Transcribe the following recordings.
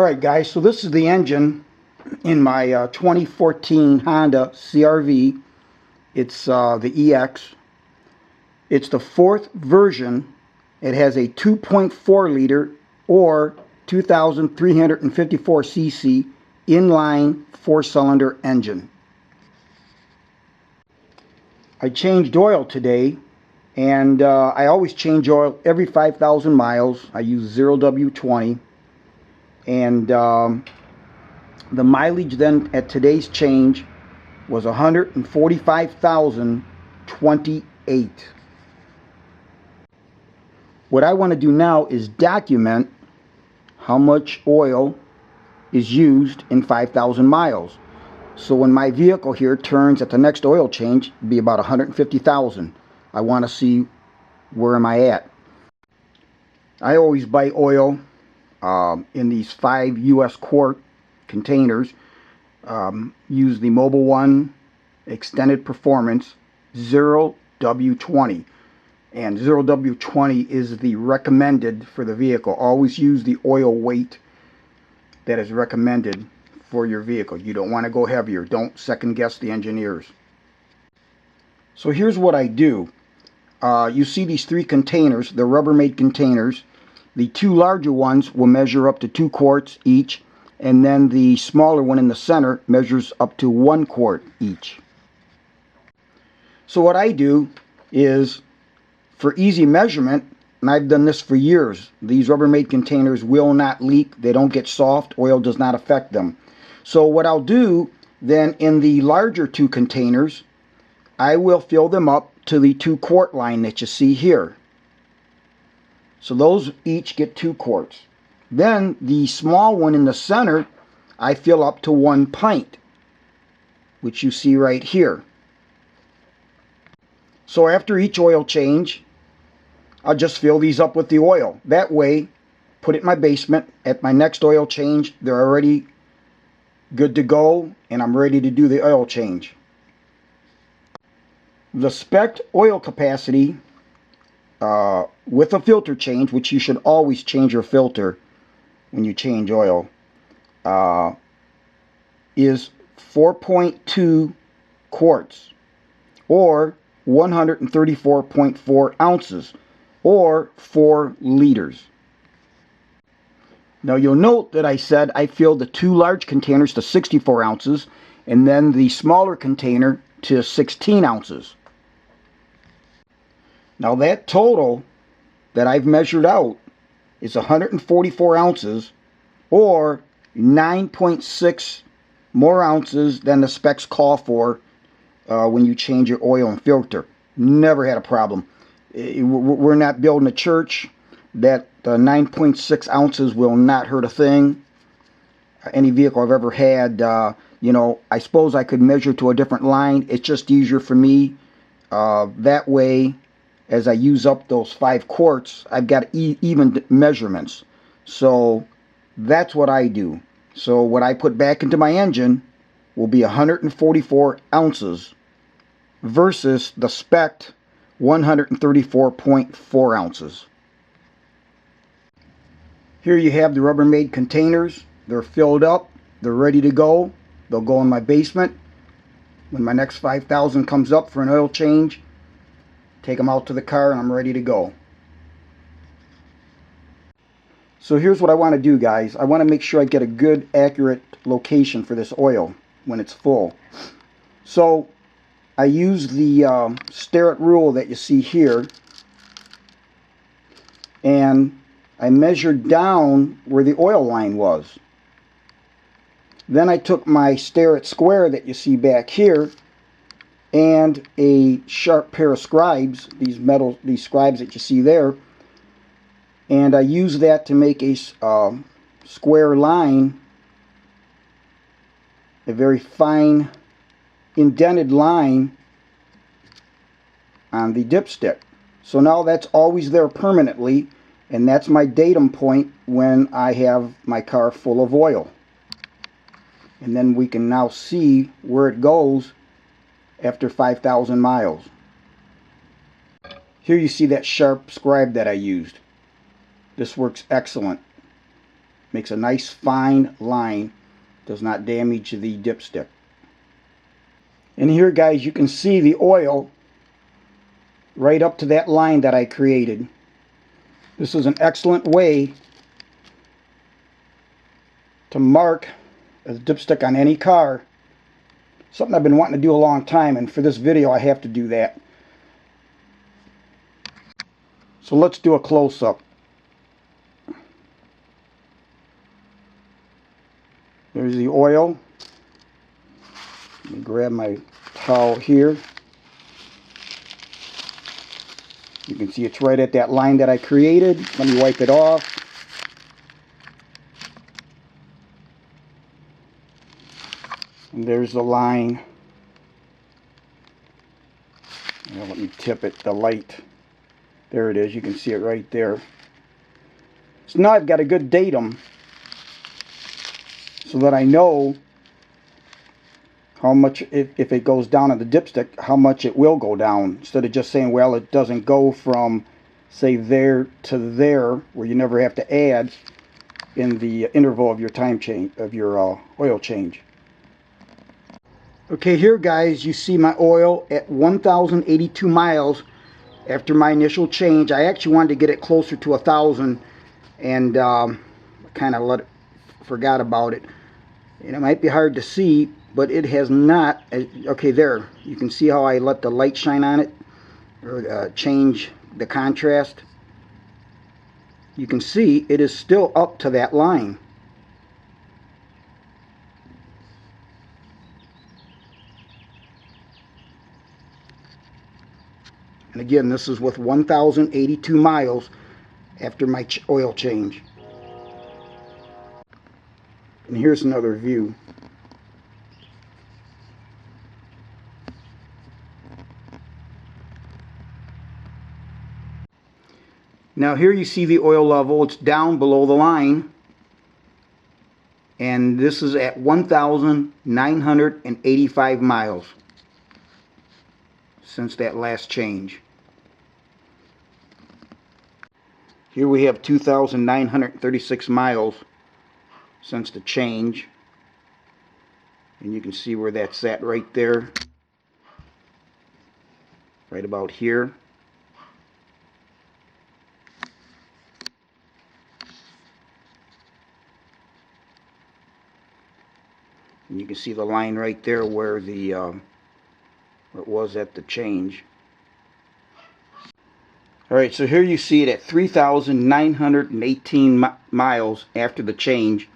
Alright guys, so this is the engine in my 2014 Honda CR-V. It's the EX. It's the fourth version. It has a 2.4 liter or 2,354 cc inline 4-cylinder engine. I changed oil today, and I always change oil every 5,000 miles. I use 0W20. And the mileage then at today's change was 145,028. What I want to do now is document how much oil is used in 5,000 miles. So when my vehicle here turns at the next oil change, it'll be about 150,000. I want to see where am I at. I always buy oil in these 5 U.S. quart containers. Use the Mobile One Extended Performance 0W20, and 0W20 is the recommended for the vehicle. Always use the oil weight that is recommended for your vehicle. You don't want to go heavier. Don't second guess the engineers. So here's what I do. You see these 3 containers, they're Rubbermaid containers. The 2 larger ones will measure up to 2 quarts each, and then the smaller one in the center measures up to 1 quart each. So what I do is, for easy measurement, and I've done this for years, these Rubbermaid containers will not leak. They don't get soft. Oil does not affect them. So what I'll do then, in the larger 2 containers, I will fill them up to the 2 quart line that you see here. So those each get 2 quarts. Then the small one in the center, I fill up to 1 pint, which you see right here. So after each oil change, I'll just fill these up with the oil. That way, put it in my basement. At my next oil change, they're already good to go, and I'm ready to do the oil change. The spec oil capacity with a filter change, which you should always change your filter when you change oil, is 4.2 quarts or 134.4 ounces or 4 liters. Now you'll note that I said I filled the 2 large containers to 64 ounces and then the smaller container to 16 ounces. Now that total that I've measured out is 144 ounces or 9.6 more ounces than the specs call for when you change your oil and filter. Never had a problem. We're not building a church. That 9.6 ounces will not hurt a thing. Any vehicle I've ever had, you know, I suppose I could measure to a different line. It's just easier for me. That way, as I use up those 5 quarts, I've got even measurements. So that's what I do. So what I put back into my engine will be 144 ounces versus the spec 134.4 ounces. Here you have the Rubbermaid containers. They're filled up. They're ready to go. They'll go in my basement. When my next 5,000 comes up for an oil change, take them out to the car and I'm ready to go. So here's what I want to do, guys. I want to make sure I get a good, accurate location for this oil when it's full. So I use the Starrett rule that you see here, and I measured down where the oil line was. Then I took my Starrett square that you see back here and a sharp pair of scribes, these scribes that you see there, and I use that to make a square line, a very fine indented line on the dipstick. So now that's always there permanently, and that's my datum point when I have my car full of oil. And then we can now see where it goes after 5,000 miles. Here you see that sharp scribe that I used. This works excellent. Makes a nice fine line, does not damage the dipstick. And here, guys, you can see the oil right up to that line that I created. This is an excellent way to mark a dipstick on any car. Something I've been wanting to do a long time, and for this video I have to do that. So let's do a close-up. There's the oil. Let me grab my towel here. You can see it's right at that line that I created. Let me wipe it off. And there's the line. Now let me tip it, the light. There it is, you can see it right there. So now I've got a good datum so that I know how much, if it goes down on the dipstick, how much it will go down, instead of just saying, well, it doesn't go from, say, there to there, where you never have to add in the interval of your time change, of your oil change. Okay, here, guys, you see my oil at 1,082 miles after my initial change. I actually wanted to get it closer to 1,000, and kind of forgot about it. And it might be hard to see, but it has not. Okay, there, you can see how I let the light shine on it, or change the contrast. You can see it is still up to that line. And again, this is with 1,082 miles after my oil change. And here's another view. Now here you see the oil level. It's down below the line. And this is at 1,985 miles since that last change. Here we have 2,936 miles since the change, and you can see where that's at right there, right about here. And you can see the line right there where the where it was at the change. Alright, so here you see it at 3,918 miles after the change,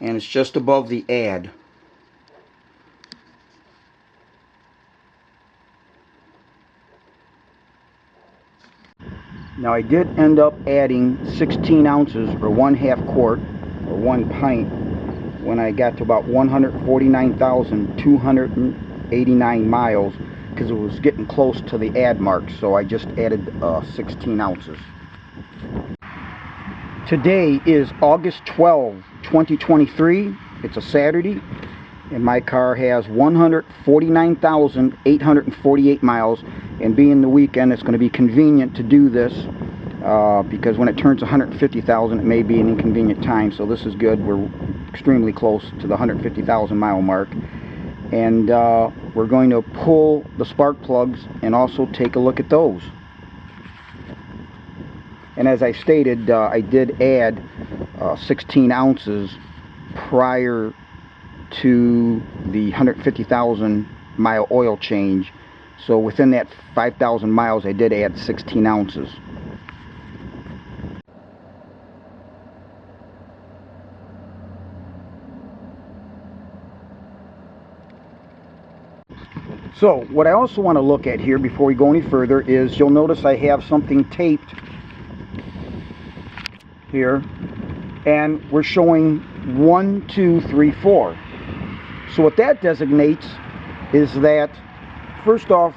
and it's just above the add. Now I did end up adding 16 ounces, or 1/2 quart, or 1 pint, when I got to about 149,289 miles, because it was getting close to the add mark, so I just added 16 ounces. Today is August 12, 2023. It's a Saturday, and my car has 149,848 miles, and being the weekend, it's going to be convenient to do this, because when it turns 150,000, it may be an inconvenient time, so this is good. We're extremely close to the 150,000 mile mark. And we're going to pull the spark plugs and also take a look at those. And as I stated, I did add 16 ounces prior to the 150,000 mile oil change. So within that 5,000 miles, I did add 16 ounces. So what I also want to look at here before we go any further is, you'll notice I have something taped here, and we're showing 1, 2, 3, 4. So what that designates is that, first off,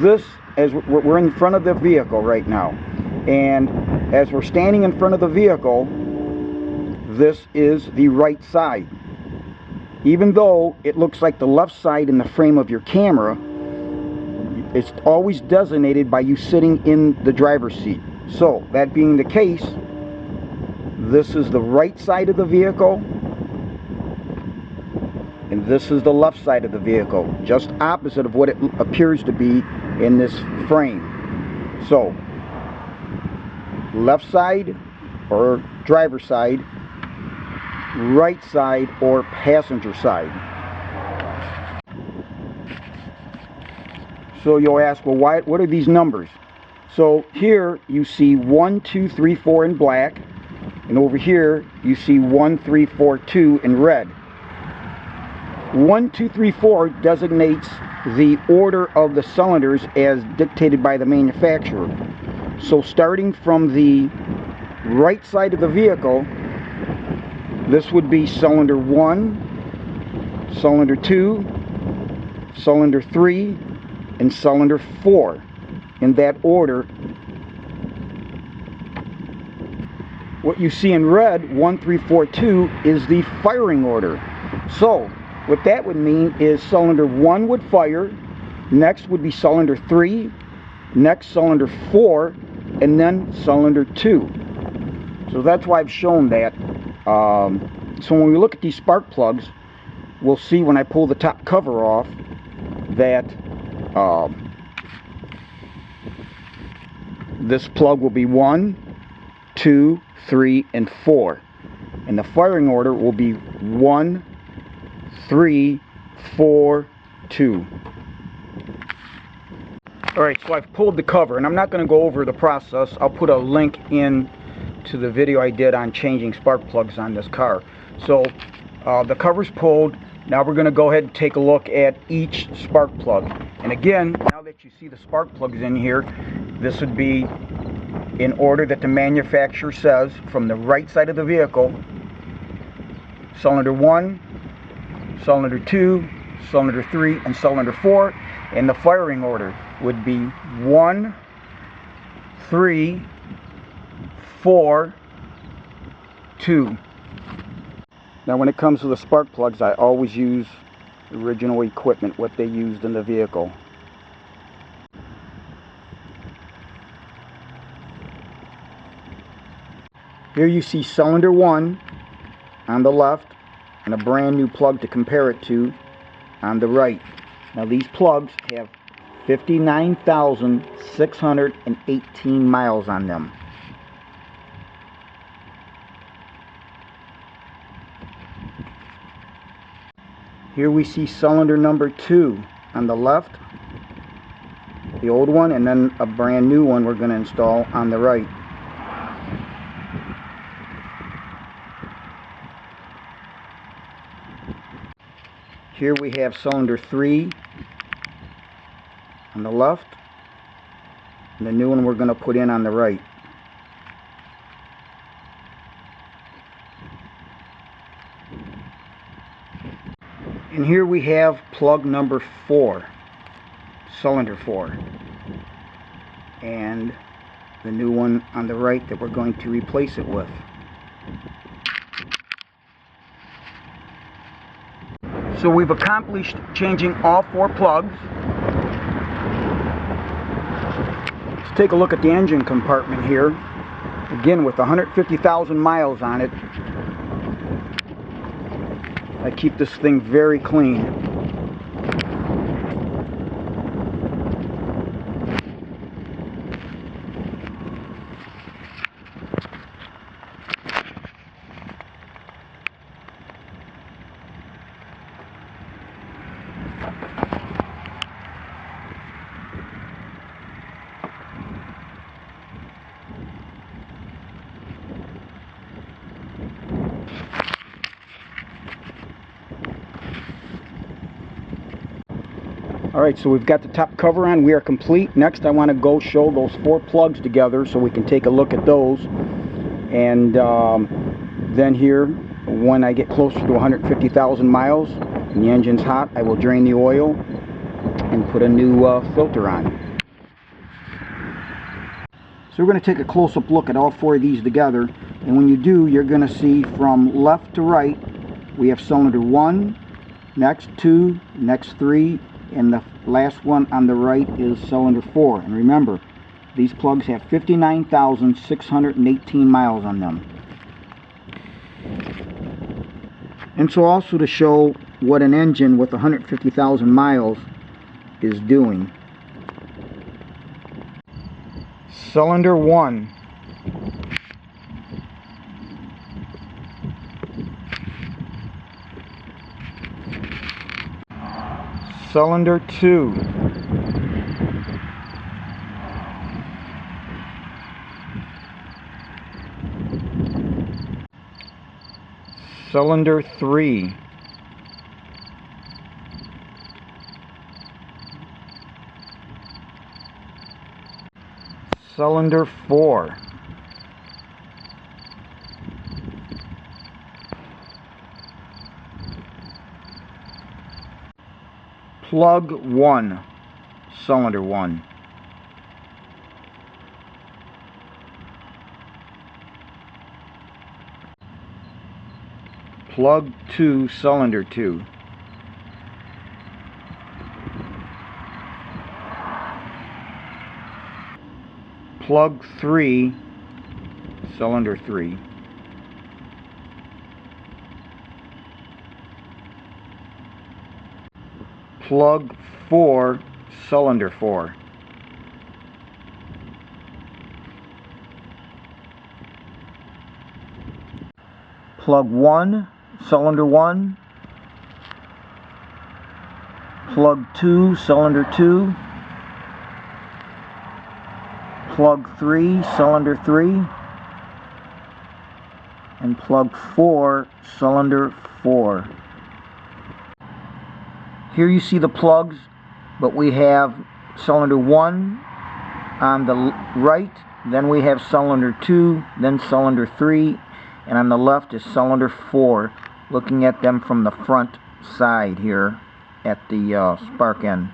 this, as we're in front of the vehicle right now, and as we're standing in front of the vehicle, this is the right side. Even though it looks like the left side in the frame of your camera, it's always designated by you sitting in the driver's seat. So, that being the case, This is the right side of the vehicle, and this is the left side of the vehicle, just opposite of what it appears to be in this frame. So, left side or driver's side, right side or passenger side. So you'll ask, well, what are these numbers? So here you see 1, 2, 3, 4 in black, and over here you see 1, 3, 4, 2 in red. 1, 2, 3, 4 designates the order of the cylinders as dictated by the manufacturer. So starting from the right side of the vehicle, this would be cylinder 1, cylinder 2, cylinder 3, and cylinder 4, in that order. What you see in red, 1, 3, 4, 2, is the firing order. So what that would mean is cylinder 1 would fire, next would be cylinder 3, next cylinder 4, and then cylinder 2. So that's why I've shown that. So when we look at these spark plugs, we'll see when I pull the top cover off that this plug will be 1, 2, 3, and 4. And the firing order will be 1, 3, 4, 2. Alright, so I've pulled the cover, and I'm not going to go over the process. I'll put a link in to the video I did on changing spark plugs on this car. So the cover's pulled. Now we're going to go ahead and take a look at each spark plug. And again, now that you see the spark plugs in here, this would be in order that the manufacturer says, from the right side of the vehicle: cylinder 1, cylinder 2, cylinder 3, and cylinder 4. And the firing order would be 1, 3, 4, 2. Now when it comes to the spark plugs, I always use original equipment, what they used in the vehicle. Here you see cylinder 1 on the left and a brand new plug to compare it to on the right. Now these plugs have 59,618 miles on them. Here we see cylinder number 2 on the left, the old one, and then a brand new one we're going to install on the right. Here we have cylinder 3 on the left, and the new one we're going to put in on the right. And here we have plug number 4, cylinder 4, and the new one on the right that we're going to replace it with. So we've accomplished changing all 4 plugs. Let's take a look at the engine compartment here. Again, with 150,000 miles on it, I keep this thing very clean. Alright, so we've got the top cover on. We are complete. Next I want to go show those 4 plugs together so we can take a look at those. And then here, when I get closer to 150,000 miles and the engine's hot, I will drain the oil and put a new filter on. So we're going to take a close-up look at all 4 of these together. And when you do, you're going to see from left to right, we have cylinder 1, next 2, next 3, and the last one on the right is cylinder 4. And remember, these plugs have 59,618 miles on them. And so also to show what an engine with 150,000 miles is doing. Cylinder 1. Cylinder 2. Cylinder 3. Cylinder 4. Plug 1. Cylinder 1. Plug 2, cylinder 2. Plug 3, cylinder 3. Plug 4, cylinder 4. Plug 1, cylinder 1. Plug 2, cylinder 2. Plug 3, cylinder 3. And plug 4, cylinder 4. Here you see the plugs, but we have cylinder 1 on the right, then we have cylinder 2, then cylinder 3, and on the left is cylinder 4, looking at them from the front side here at the spark end.